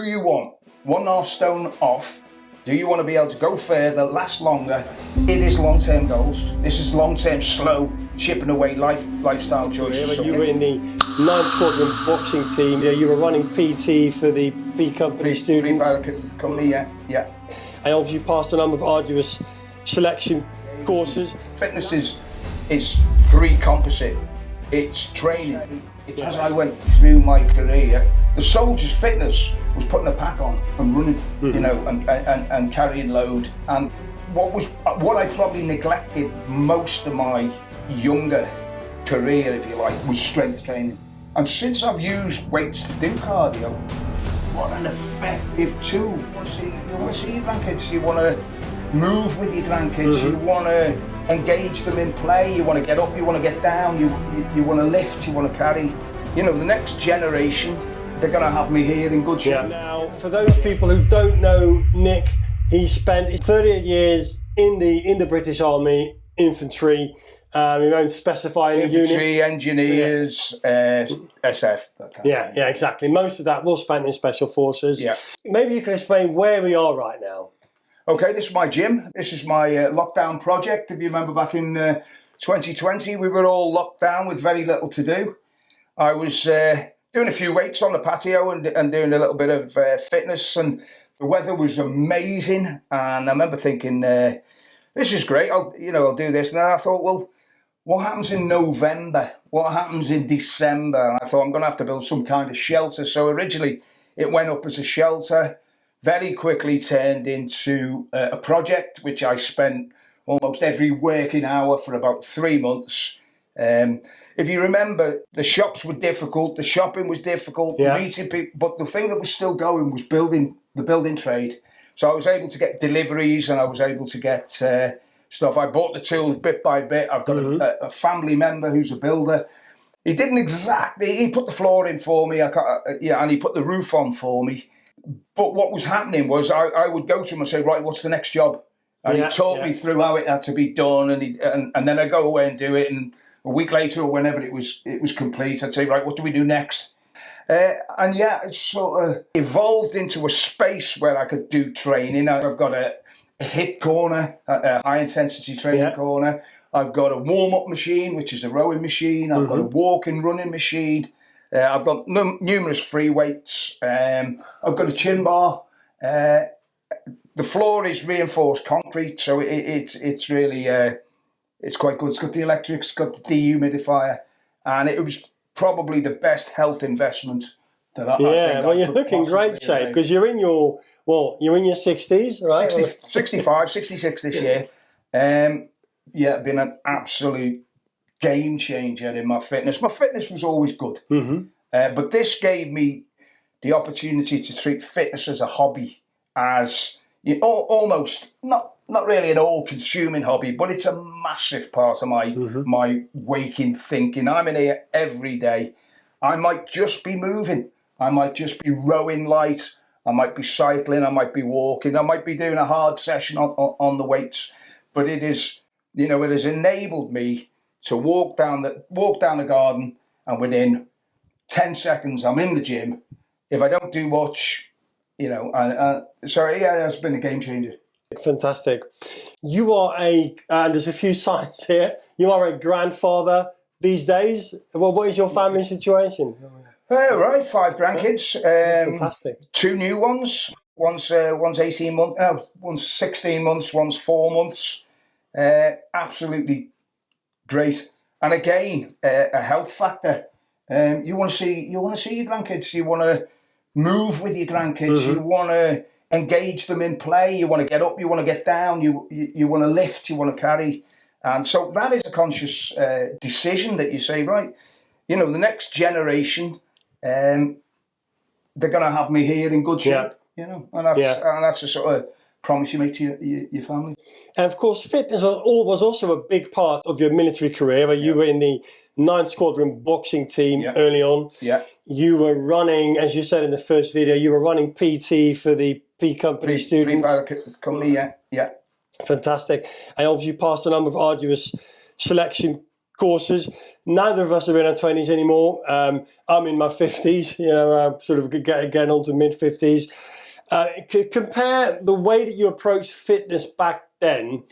you want 1.5 stone off? Do you want to be able to go further, last longer? It is long-term goals. This is long-term, slow, chipping away lifestyle choices. You were in the 9th Squadron boxing team. You were running PT for the B Company students. Company, yeah. And obviously you passed a number of arduous selection courses. Fitness is 3 composite. It's training. As I went through my career, the soldier's fitness was putting a pack on and running, you know, and carrying load. And what I probably neglected most of my younger career, if you like, was strength training. And since I've used weights to do cardio, what an effective tool. You want to see your grandkids, you want to move with your grandkids, you want to engage them in play, you want to get up, you want to get down, you want to lift, you want to carry. You know, the next generation, they're going to have me here in good shape. Yeah. Now, for those people who don't know Nick, he spent 38 years in the British Army Infantry. We won't specify any units. Infantry, engineers, SF. Yeah, exactly. Most of that was spent in Special Forces. Yeah. Maybe you can explain where we are right now. Okay, this is my gym. This is my lockdown project. If you remember back in 2020, we were all locked down with very little to do. I was doing a few weights on the patio and doing a little bit of fitness, and the weather was amazing. And I remember thinking, this is great. I'll do this. And then I thought, well, what happens in November? What happens in December? And I thought I'm going to have to build some kind of shelter. So originally it went up as a shelter. Very quickly turned into a project which I spent almost every working hour for about 3 months. If you remember, the shops were difficult, the shopping was difficult, meeting people, but the thing that was still going was the building trade. So I was able to get deliveries and I was able to get stuff. I bought the tools bit by bit. I've got a family member who's a builder. He didn't exactly, he put the floor in for me, and he put the roof on for me. But what was happening was I would go to him and say, right, what's the next job? And he taught me through how it had to be done, and then I'd go away and do it, and a week later or whenever it was complete, I'd say, right, what do we do next? And yeah, it sort of evolved into a space where I could do training. I've got a HIIT corner, a high intensity training corner. I've got a warm-up machine, which is a rowing machine. I've got a walking, running machine. I've got numerous free weights. I've got a chin bar. The floor is reinforced concrete, so it's really it's quite good. It's got the electrics, it's got the dehumidifier, and it was probably the best health investment that I think. Well, you're looking great shape because you're in your 60s, right? 65, 66 this year. Been an absolute game changer in my fitness. My fitness was always good, but this gave me the opportunity to treat fitness as a hobby, as almost not really an all-consuming hobby, but it's a massive part of my waking thinking. I'm in here every day. I might just be moving. I might just be rowing light. I might be cycling. I might be walking. I might be doing a hard session on the weights. But it is, it has enabled me to walk down the garden, and within 10 seconds I'm in the gym. If I don't do much, it has been a game changer. Fantastic. You are there's a few signs here, you are a grandfather these days. Well, what is your family situation? Right, 5 grandkids. Fantastic. 2 new ones. One's 18 months. No, one's 16 months. One's 4 months. Absolutely great. And again, a health factor. You want to see your grandkids. You want to move with your grandkids. You want to engage them in play. You want to get up. You want to get down. You want to lift. You want to carry. And so that is a conscious decision that you say, right, the next generation, they're going to have me here in good shape. And that's the sort of promise you make to your family. And of course, fitness was also a big part of your military career, where you were in the 9th Squadron boxing team early on. Yeah. You were running, as you said in the first video, you were running PT for the P Company students. Company, yeah. Fantastic. And obviously you passed a number of arduous selection courses. Neither of us are in our 20s anymore. I'm in my 50s, you know, I'm sort of getting on to mid-50s. Compare the way that you approached fitness back then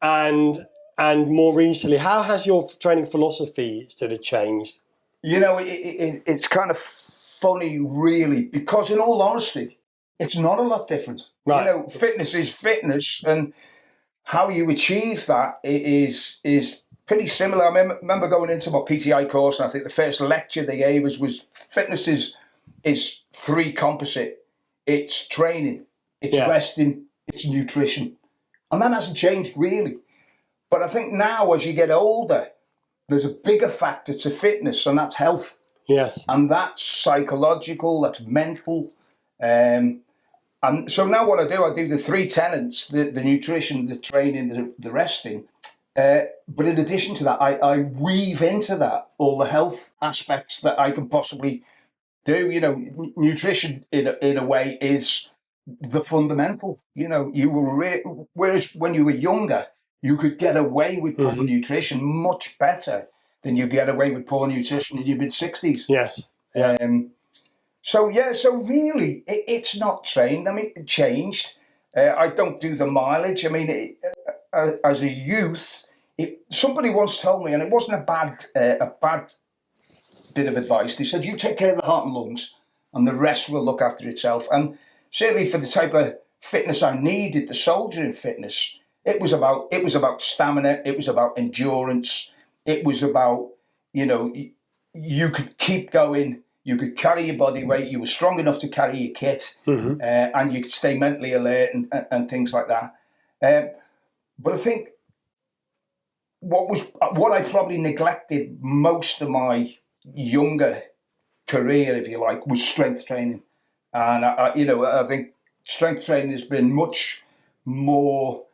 and more recently. How has your training philosophy sort of changed? You know, it's kind of funny, really, because in all honesty, it's not a lot different. Right. You know, fitness is fitness, and how you achieve that is pretty similar. I remember going into my PTI course, and I think the first lecture they gave us was fitness is three composite. It's training, it's resting, it's nutrition. And that hasn't changed really. But I think now as you get older, there's a bigger factor to fitness, and that's health. Yes. And that's psychological, that's mental. And so now what I do the three tenets, the nutrition, the training, the resting. But in addition to that, I weave into that all the health aspects that I can possibly do. You know, nutrition in a way is the fundamental. You know, whereas when you were younger, you could get away with poor nutrition much better than you get away with poor nutrition in your mid-60s. Yes. Yeah. So really, it's not trained. I mean, it changed. I don't do the mileage. I mean, as a youth, somebody once told me, and it wasn't a bad bit of advice. They said, "You take care of the heart and lungs, and the rest will look after itself." And certainly for the type of fitness I needed, the soldiering fitness, it was about stamina. It was about endurance. It was about, you know, you could keep going. You could carry your body weight. You were strong enough to carry your kit, and you could stay mentally alert and things like that. But I think what I probably neglected most of my younger career, if you like, was strength training. And I think strength training has been much more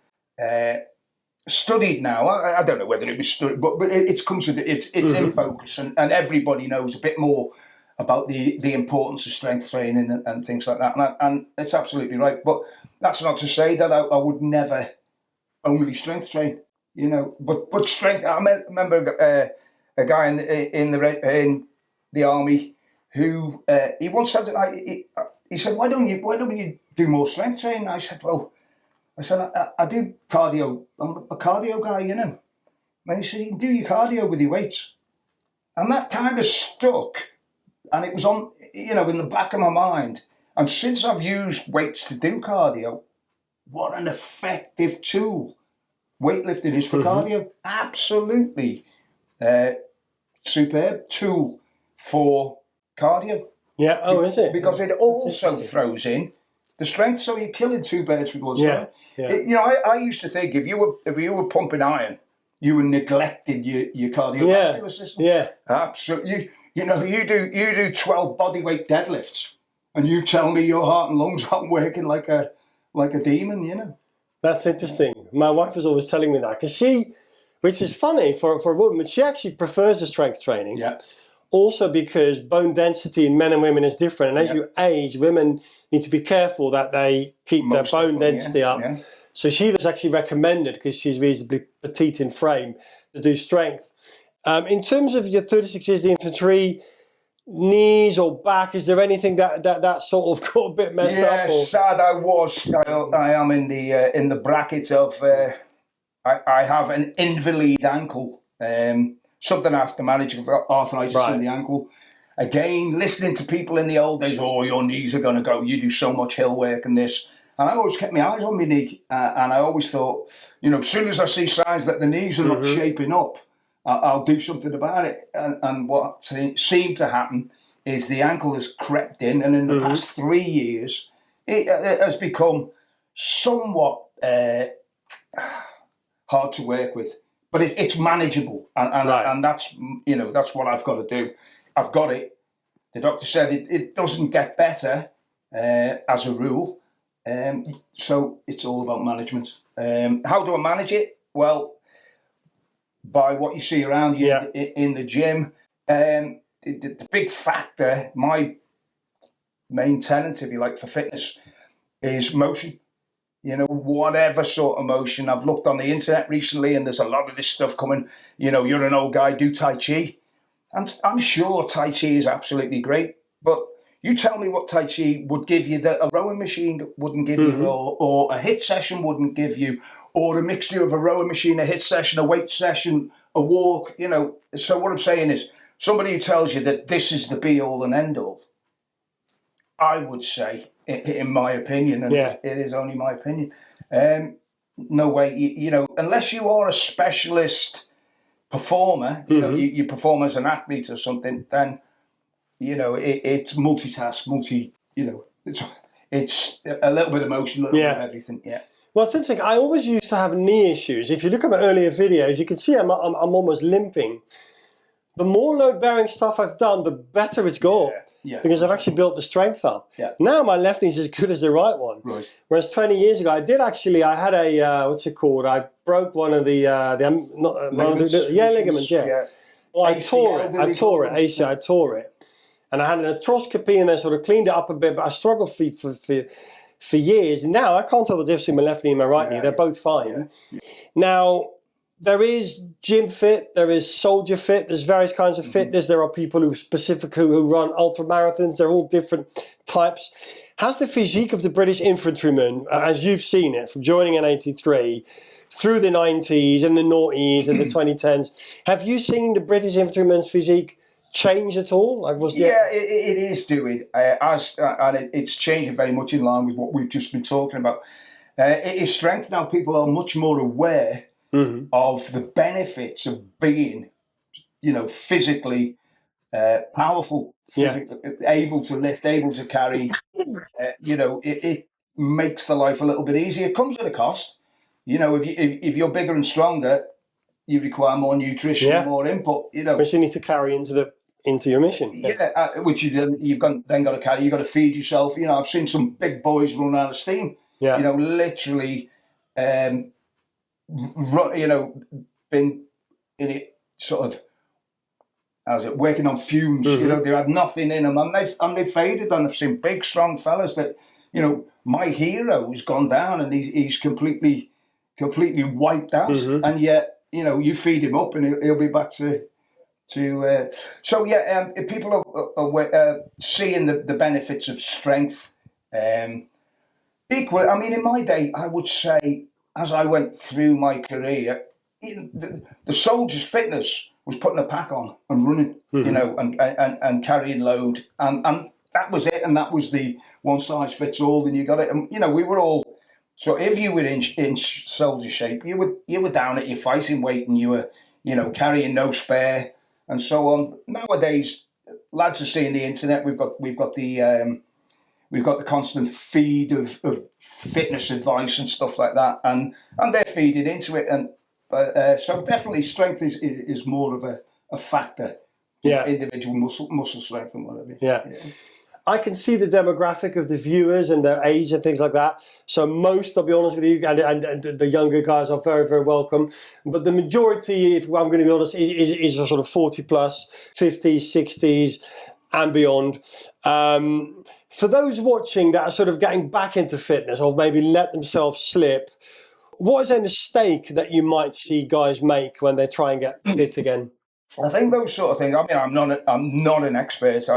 studied now. I don't know whether it was studied, but it's in focus, and everybody knows a bit more about the importance of strength training and things like that. And it's absolutely right. But that's not to say that I would never only strength train. You know, but strength. I remember a guy in the army who he once said, he said, why don't you do more strength training? I said, I do cardio. I'm a cardio guy, you know. And he said, you can do your cardio with your weights. And that kind of stuck. And it was on, you know, in the back of my mind. And since I've used weights to do cardio, what an effective tool weightlifting is for cardio. Absolutely superb tool for cardio. Yeah, is it? Because it also throws in the strength, so you're killing two birds with one stone. Yeah. I used to think if you were pumping iron, you were neglecting your cardiovascular system. Yeah, absolutely. You do 12 bodyweight deadlifts, and you tell me your heart and lungs aren't working like a demon. You know. That's interesting. My wife was always telling me that because which is funny for a woman, but she actually prefers the strength training. Yeah. Also because bone density in men and women is different. And as you age, women need to be careful that they keep their bone density up. Yeah. So she was actually recommended, because she's reasonably petite in frame, to do strength. In terms of your 36 years of infantry, knees or back, is there anything that sort of got a bit messed up? Yeah, sad I am in the bracket of I have an invalid ankle, something I have to manage with arthritis in the ankle. Again, listening to people in the old days, your knees are going to go, you do so much hill work and this. And I always kept my eyes on my knee, and I always thought, as soon as I see signs that the knees are not shaping up, I'll do something about it. And what seemed to happen is the ankle has crept in, and in the past 3 years, it has become somewhat hard to work with. But it's manageable, and that's what I've got to do. I've got it. The doctor said it doesn't get better as a rule, so it's all about management. How do I manage it? Well, by what you see around you in the gym. The big factor, my main tenet, if you like, for fitness, is motion. you know, whatever sort of motion. I've looked on the internet recently and there's a lot of this stuff coming, you know, you're an old guy, do Tai Chi. And I'm sure Tai Chi is absolutely great, but you tell me what Tai Chi would give you that a rowing machine wouldn't give you, or a HIIT session wouldn't give you, or a mixture of a rowing machine, a HIIT session, a weight session, a walk, you know. So what I'm saying is, somebody who tells you that this is the be-all and end-all, I would say, in my opinion, and it is only my opinion, no way, you know, unless you are a specialist performer, you know, you perform as an athlete or something, then, you know, it's multitask, you know, it's a little bit of motion, a little bit of everything, Well, it's interesting. I always used to have knee issues. If you look at my earlier videos, you can see I'm almost limping. The more load-bearing stuff I've done, the better it's got. Because I've actually built the strength up. Now my left knee is as good as the right one. Whereas 20 years ago, I had a, what's it called? I broke one of the ligaments. Ligaments. Well, I tore it. And I had an arthroscopy and then sort of cleaned it up a bit, but I struggled for years. Now I can't tell the difference between my left knee and my right knee. They're both fine. Now, there is gym fit, there is soldier fit, there's various kinds of fitness. There are people who run ultra marathons, they're all different types. Has the physique of the British infantryman, as you've seen it, from joining in 83, through the 90s and the noughties and the 2010s, have you seen the British infantryman's physique change at all? It is doing, and it's changing very much in line with what we've just been talking about. It is strength now. People are much more aware of the benefits of being, you know, physically powerful, able to lift, able to carry. You know, it makes the life a little bit easier. It comes at a cost. You know, if you're bigger and stronger, you require more nutrition, more input. You know, which you need to carry into your mission. Which you've got to carry. You've got to feed yourself. You know, I've seen some big boys run out of steam. You know, literally. You know, been in it sort of, working on fumes. You know, they had nothing in them, and they faded. And I've seen big, strong fellas that, you know, my hero has gone down and he's completely wiped out. And yet, you know, you feed him up and he'll be back to. If people are seeing the benefits of strength, equally, I mean, in my day, I would say, as I went through my career, the soldier's fitness was putting a pack on and running, you know, and carrying load, and that was it, and that was the one size fits all, and you got it. And you know, we were all, so if you were in soldier shape, you were down at your fighting weight, and you were, you know, carrying no spare, and so on. Nowadays, lads are seeing the internet. We've got the constant feed of fitness advice and stuff like that, and they're feeding into it, and so definitely strength is more of a factor. Individual muscle strength and whatever. I can see the demographic of the viewers and their age and things like that. So most, I'll be honest with you, and the younger guys are very, very welcome. But the majority, if I'm going to be honest, is a sort of 40 plus, 50s, 60s, and beyond. For those watching that are sort of getting back into fitness or maybe let themselves slip, what is a mistake that you might see guys make when they try and get fit again? I think those sort of things. I mean, I'm not an expert.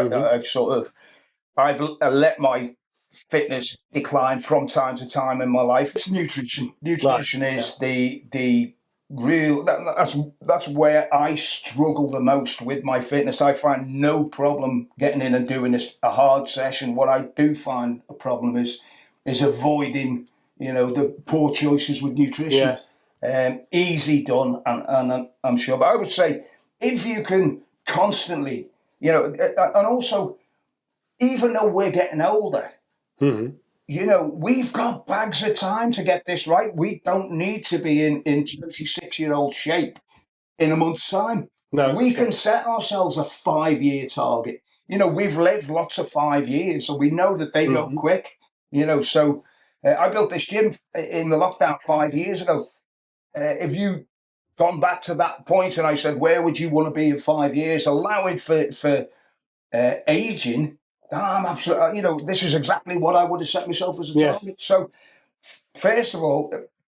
I've let my fitness decline from time to time in my life. It's nutrition. Nutrition is the real. That's where I struggle the most with my fitness. I find no problem getting in and doing a hard session. What I do find a problem is avoiding, you know, the poor choices with nutrition. Easy done, and I'm sure. But I would say if you can constantly, you know, and also, even though we're getting older, you know, we've got bags of time to get this right. We don't need to be in 26-year-old shape in a month's time. No, we can set ourselves a 5-year target. You know, we've lived lots of 5 years, so we know that they go quick. You know, so I built this gym in the lockdown 5 years ago. If you gone back to that point and I said, where would you want to be in 5 years, allowing for aging, I'm absolutely, you know, this is exactly what I would have set myself as a target. So first of all,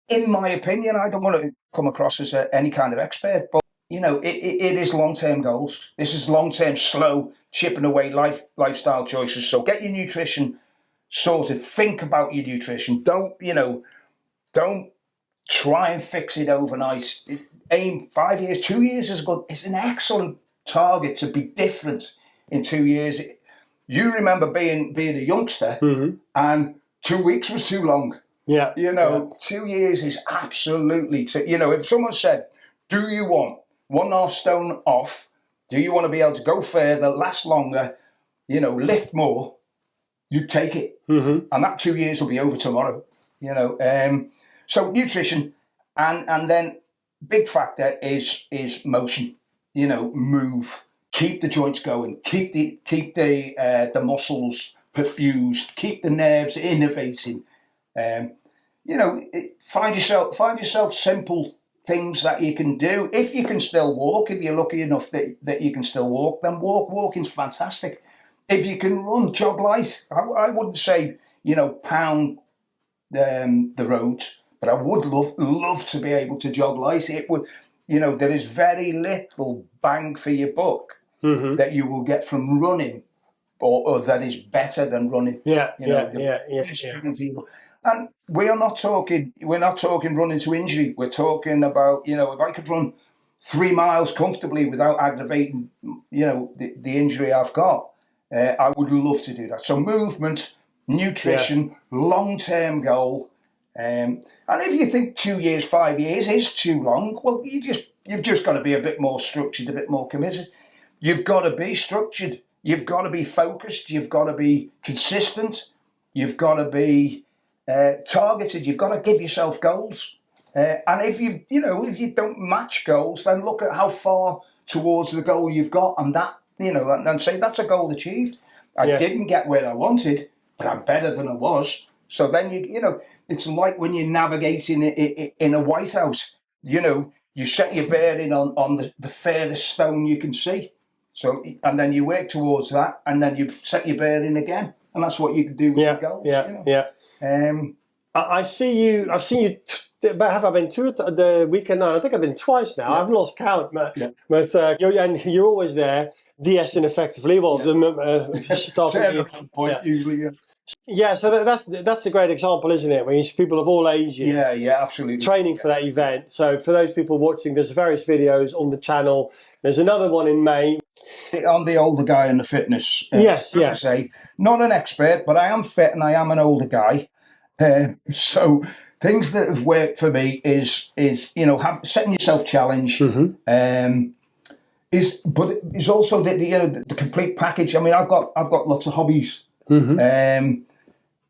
in my opinion, I don't want to come across as any kind of expert, but it is long-term goals. This is long-term, slow, chipping away lifestyle choices. So get your nutrition sorted. Think about your nutrition. Don't try and fix it overnight. Aim 5 years, 2 years is good. It's an excellent target to be different in 2 years. You remember being a youngster, and 2 weeks was too long. Yeah. 2 years is absolutely if someone said, do you want 1.5 stone off? Do you want to be able to go further, last longer, lift more? You take it. And that 2 years will be over tomorrow. So nutrition, and then big factor is motion. Move, keep the joints going, keep the muscles perfused, keep the nerves innervating. Find yourself simple things that you can do. If you can still walk, if you're lucky enough that you can still walk, then walking's fantastic. If you can run, jog light. I wouldn't say pound the roads, but I would love to be able to jog light. It would, there is very little bang for your buck that you will get from running, or that is better than running. Yeah. And we're not talking running to injury. We're talking about, if I could run 3 miles comfortably without aggravating, the injury I've got, I would love to do that. So movement, nutrition, long-term goal. And if you think 2 years, 5 years is too long, well, you've just got to be a bit more structured, a bit more committed. You've got to be structured. You've got to be focused. You've got to be consistent. You've got to be targeted. You've got to give yourself goals. And if you don't match goals, then look at how far towards the goal you've got, and that and say that's a goal achieved. I didn't get where I wanted, but I'm better than I was. So then it's like when you're navigating in a White House. You set your bearing on the furthest stone you can see. So and then you work towards that, and then you set your bearing again, and that's what you can do with your goals. I've seen you. But have I been to the weekend night? I think I've been twice now. I've lost count, but you're always there, de-essing effectively. Well, starting point usually. Yeah, so that's a great example, isn't it? When you see people of all ages, absolutely, training for that event. So for those people watching, there's various videos on the channel. There's another one in May. I'm the older guy in the fitness. Yes. I say, not an expert, but I am fit and I am an older guy. So things that have worked for me is setting yourself challenge. But it's also the complete package. I mean, I've got lots of hobbies.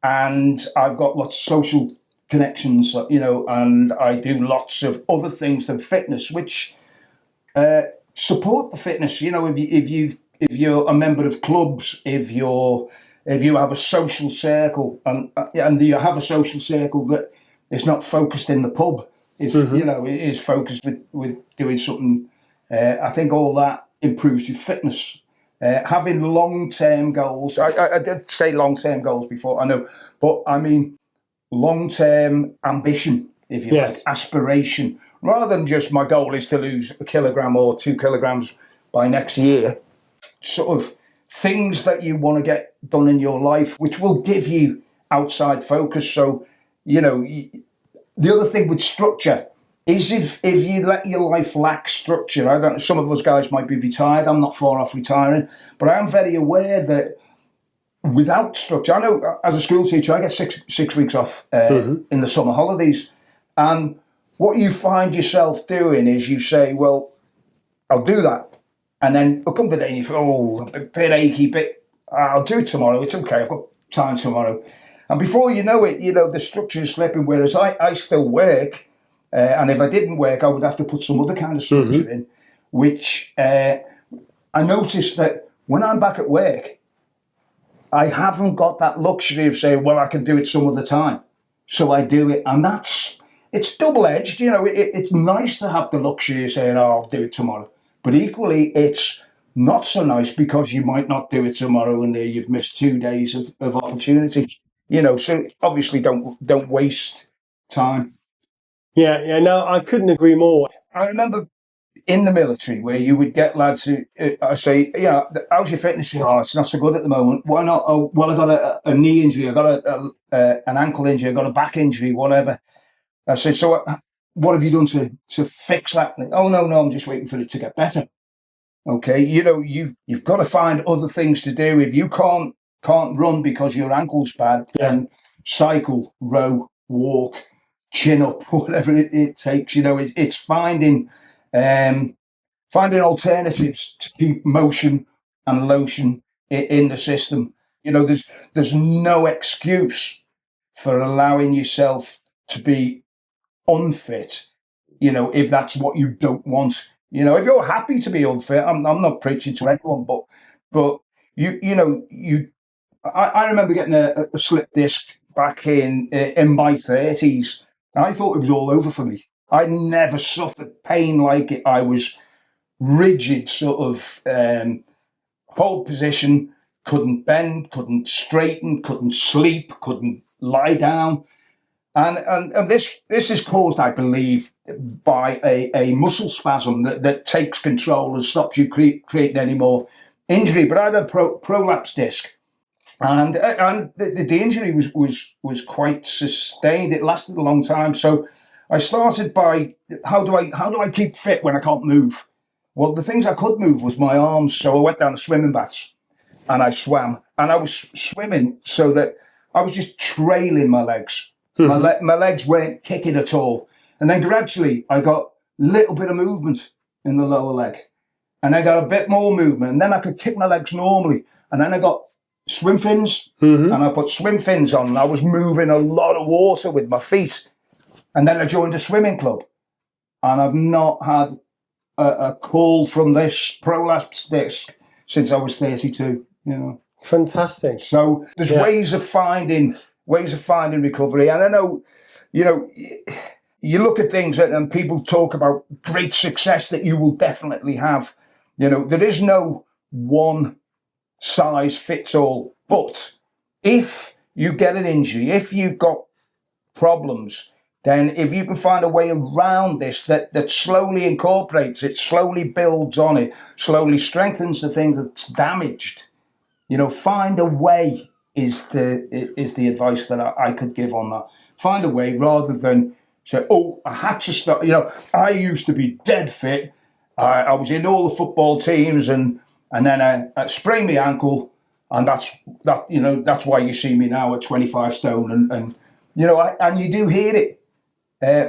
And I've got lots of social connections, and I do lots of other things than fitness, which support the fitness. If you're a member of clubs, if you have a social circle, and you have a social circle that is not focused in the pub, it is focused with doing something. I think all that improves your fitness. Having long-term goals. I did say long-term goals before, I know, but I mean long-term ambition, if you like, aspiration, rather than just my goal is to lose 1 kilogram or 2 kilograms by next year. Sort of things that you want to get done in your life, which will give you outside focus. So, the other thing with structure is if you let your life lack structure. I don't know, some of us guys might be retired. I'm not far off retiring, but I am very aware that without structure, I know as a school teacher, I get six weeks off in the summer holidays. And what you find yourself doing is you say, well, I'll do that. And then it'll come to the day and you feel, a bit achy, I'll do it tomorrow. It's okay, I've got time tomorrow. And before you know it, the structure is slipping, whereas I still work. And if I didn't work, I would have to put some other kind of structure in, which I noticed that when I'm back at work, I haven't got that luxury of saying, well, I can do it some other time. So I do it. And it's double-edged. It's nice to have the luxury of saying, oh, I'll do it tomorrow. But equally, it's not so nice because you might not do it tomorrow and there you've missed 2 days of opportunity. You know, so obviously don't waste time. Yeah, no, I couldn't agree more. I remember in the military where you would get lads who, I say, how's your fitness? Oh, it's not so good at the moment. Why not? Oh, well, I got a knee injury, I got an ankle injury, I got a back injury, whatever. I said, so what have you done to fix that? Oh, no, I'm just waiting for it to get better. Okay, you've got to find other things to do. If you can't run because your ankle's bad, then cycle, row, walk, chin up, whatever it takes. It's finding alternatives to keep motion and lotion in the system. There's no excuse for allowing yourself to be unfit, if that's what you don't want. If you're happy to be unfit, I'm not preaching to anyone, but I remember getting a slip disc back in my 30s. I thought it was all over for me. I never suffered pain like it. I was rigid, sort of hold position, couldn't bend, couldn't straighten, couldn't sleep, couldn't lie down. And this is caused, I believe, by a muscle spasm that takes control and stops you creating any more injury. But I had a prolapsed disc, and the injury was quite sustained. It lasted a long time. So I started by how do I keep fit when I can't move? Well, the things I could move was my arms. So I went down to swimming baths and I swam, and I was swimming so that I was just trailing my legs. My legs weren't kicking at all. And then gradually I got a little bit of movement in the lower leg. And I got a bit more movement. And then I could kick my legs normally. And then I got swim fins. And I put swim fins on. And I was moving a lot of water with my feet. And then I joined a swimming club. And I've not had a call from this prolapsed disc since I was 32. Fantastic. So there's ways of finding recovery. And I know, you look at things and people talk about great success that you will definitely have. There is no one size fits all. But if you get an injury, if you've got problems, then if you can find a way around this that slowly incorporates it, slowly builds on it, slowly strengthens the thing that's damaged, find a way is the advice that I could give on that. Find a way rather than say, oh, I had to start. I used to be dead fit. I was in all the football teams, and then I sprained my ankle, and that's why you see me now at 25 stone, and you do hear it.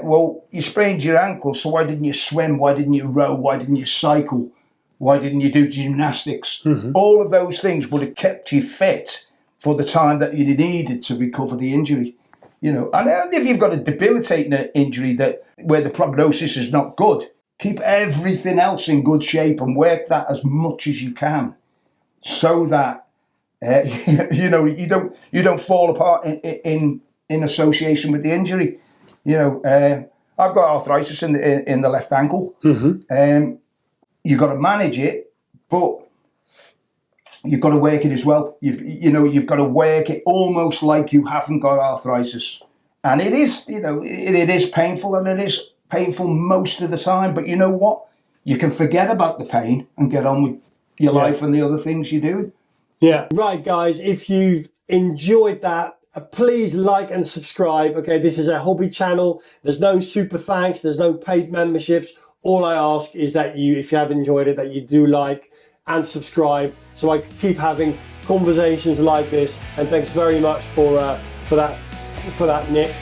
Well, you sprained your ankle, so why didn't you swim? Why didn't you row? Why didn't you cycle? Why didn't you do gymnastics? All of those things would have kept you fit for the time that you needed to recover the injury. And if you've got a debilitating injury where the prognosis is not good, keep everything else in good shape and work that as much as you can, so that you don't fall apart in association with the injury. I've got arthritis in the left ankle. You've got to manage it, but you've got to work it as well. You've got to work it almost like you haven't got arthritis, and it is it is painful, and it is painful most of the time. But you know what? You can forget about the pain and get on with your life and the other things you're doing. Yeah, right, guys. If you've enjoyed that, please like and subscribe. Okay, this is a hobby channel. There's no super thanks. There's no paid memberships. All I ask is that if you have enjoyed it, that you do like and subscribe, so I can keep having conversations like this. And thanks very much for that, Nick.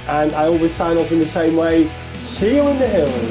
And I always sign off in the same way. See you in the hills.